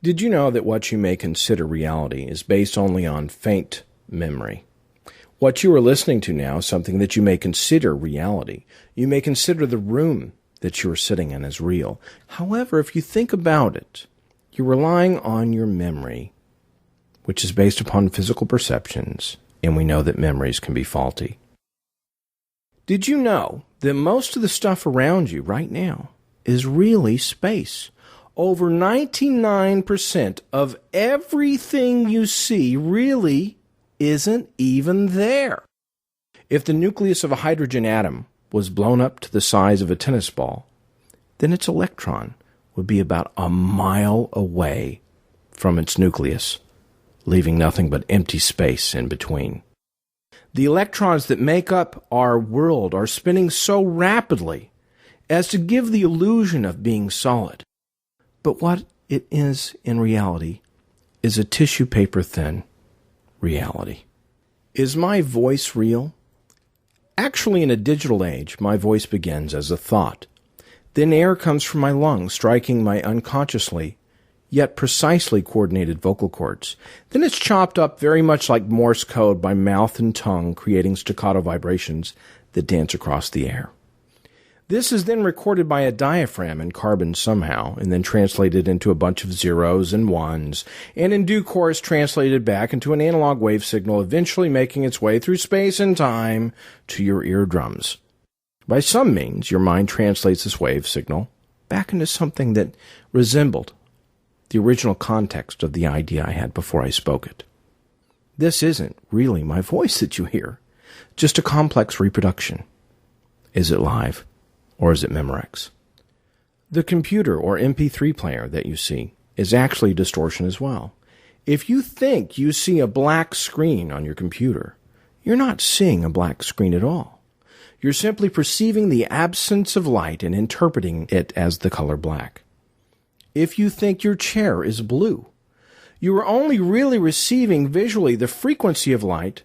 Did you know that what you may consider reality is based only on faint memory? What you are listening to now is something that you may consider reality. You may consider the room that you are sitting in as real. However, if you think about it, you're relying on your memory, which is based upon physical perceptions, and we know that memories can be faulty. Did you know that most of the stuff around you right now is really space? Over 99% of everything you see really isn't even there. If the nucleus of a hydrogen atom was blown up to the size of a tennis ball, then its electron would be about a mile away from its nucleus, leaving nothing but empty space in between. The electrons that make up our world are spinning so rapidly as to give the illusion of being solid. But what it is in reality is a tissue paper thin reality. Is my voice real? Actually, in a digital age, my voice begins as a thought. Then air comes from my lungs, striking my unconsciously, yet precisely coordinated vocal cords. Then it's chopped up very much like Morse code by mouth and tongue, creating staccato vibrations that dance across the air. This is then recorded by a diaphragm in carbon somehow, and then translated into a bunch of zeros and ones, and in due course translated back into an analog wave signal, eventually making its way through space and time to your eardrums. By some means, your mind translates this wave signal back into something that resembled the original context of the idea I had before I spoke it. This isn't really my voice that you hear, just a complex reproduction. Is it live? Or is it Memorex? The computer or MP3 player that you see is actually a distortion as well. If you think you see a black screen on your computer, you're not seeing a black screen at all. You're simply perceiving the absence of light and interpreting it as the color black. If you think your chair is blue, you are only really receiving visually the frequency of light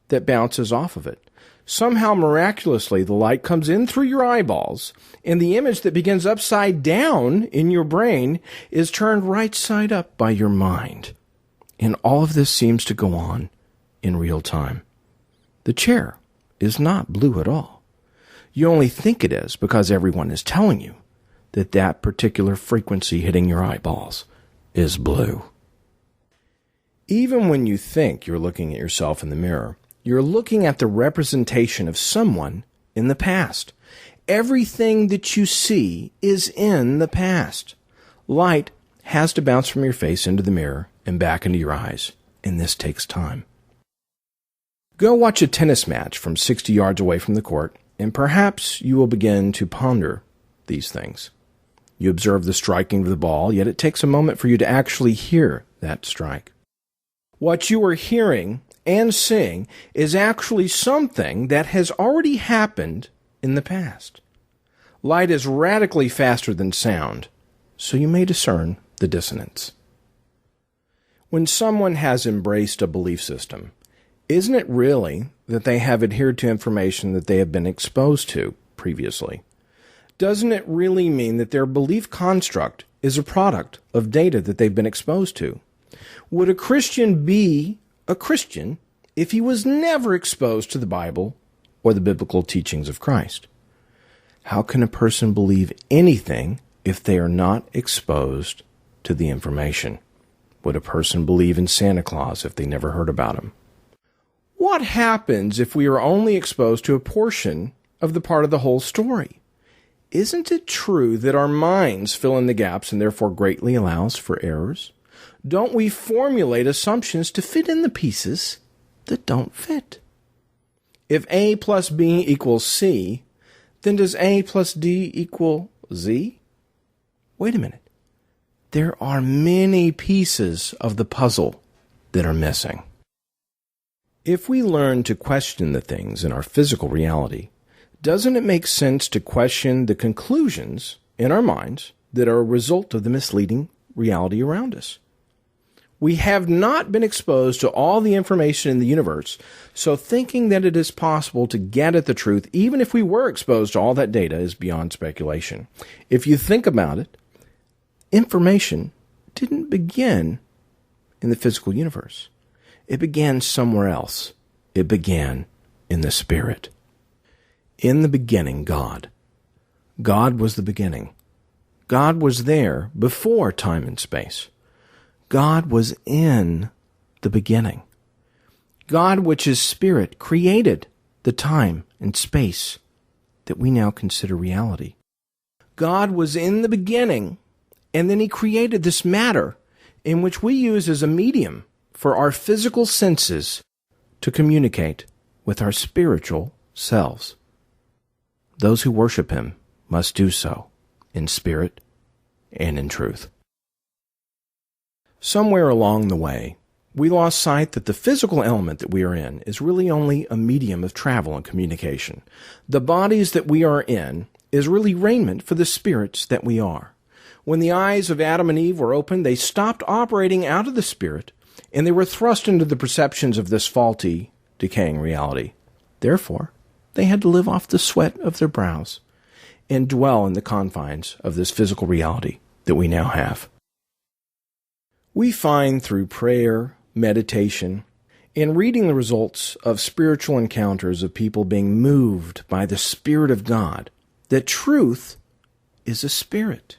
that bounces off of it. Somehow, miraculously, the light comes in through your eyeballs, and the image that begins upside down in your brain is turned right side up by your mind. And all of this seems to go on in real time. The chair is not blue at all. You only think it is because everyone is telling you that that particular frequency hitting your eyeballs is blue. Even when you think you're looking at yourself in the mirror, you're looking at the representation of someone in the past. Everything that you see is in the past. Light has to bounce from your face into the mirror and back into your eyes, and this takes time. Go watch a tennis match from 60 yards away from the court, and perhaps you will begin to ponder these things. You observe the striking of the ball, yet it takes a moment for you to actually hear that strike. What you are hearing and seeing is actually something that has already happened in the past. Light is radically faster than sound, so you may discern the dissonance. When someone has embraced a belief system, isn't it really that they have adhered to information that they have been exposed to previously? Doesn't it really mean that their belief construct is a product of data that they've been exposed to? Would a Christian be a Christian if he was never exposed to the Bible or the biblical teachings of Christ? How can a person believe anything if they are not exposed to the information? Would a person believe in Santa Claus if they never heard about him? What happens if we are only exposed to a portion of the part of the whole story? Isn't it true that our minds fill in the gaps and therefore greatly allows for errors? Don't we formulate assumptions to fit in the pieces that don't fit? If A plus B equals C, then does A plus D equal Z? Wait a minute. There are many pieces of the puzzle that are missing. If we learn to question the things in our physical reality, doesn't it make sense to question the conclusions in our minds that are a result of the misleading reality around us? We have not been exposed to all the information in the universe, so thinking that it is possible to get at the truth, even if we were exposed to all that data, is beyond speculation. If you think about it, information didn't begin in the physical universe. It began somewhere else. It began in the Spirit. In the beginning, God. God was the beginning. God was there before time and space. God was in the beginning. God, which is Spirit, created the time and space that we now consider reality. God was in the beginning, and then He created this matter in which we use as a medium for our physical senses to communicate with our spiritual selves. Those who worship Him must do so in spirit and in truth. Somewhere along the way, we lost sight that the physical element that we are in is really only a medium of travel and communication. The bodies that we are in is really raiment for the spirits that we are. When the eyes of Adam and Eve were opened, they stopped operating out of the Spirit, and they were thrust into the perceptions of this faulty, decaying reality. Therefore, they had to live off the sweat of their brows and dwell in the confines of this physical reality that we now have. We find through prayer, meditation, and reading the results of spiritual encounters of people being moved by the Spirit of God that truth is a spirit.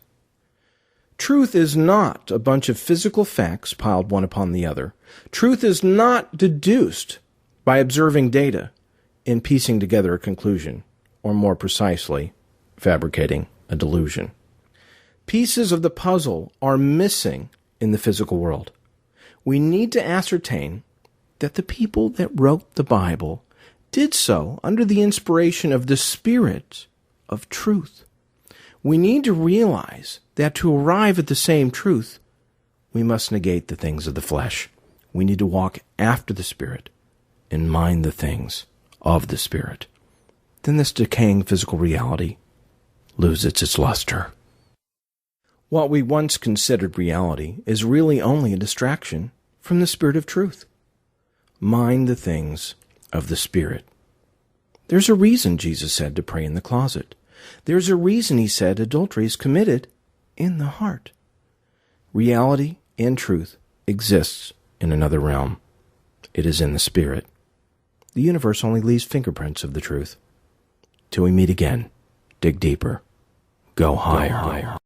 Truth is not a bunch of physical facts piled one upon the other. Truth is not deduced by observing data and piecing together a conclusion, or more precisely, fabricating a delusion. Pieces of the puzzle are missing in the physical world. We need to ascertain that the people that wrote the Bible did so under the inspiration of the Spirit of truth. We need to realize that to arrive at the same truth, we must negate the things of the flesh. We need to walk after the Spirit and mind the things of the Spirit. Then this decaying physical reality loses its luster. What we once considered reality is really only a distraction from the Spirit of truth. Mind the things of the Spirit. There's a reason Jesus said to pray in the closet. There's a reason He said adultery is committed in the heart. Reality and truth exists in another realm. It is in the Spirit. The universe only leaves fingerprints of the truth. Till we meet again, dig deeper, go higher.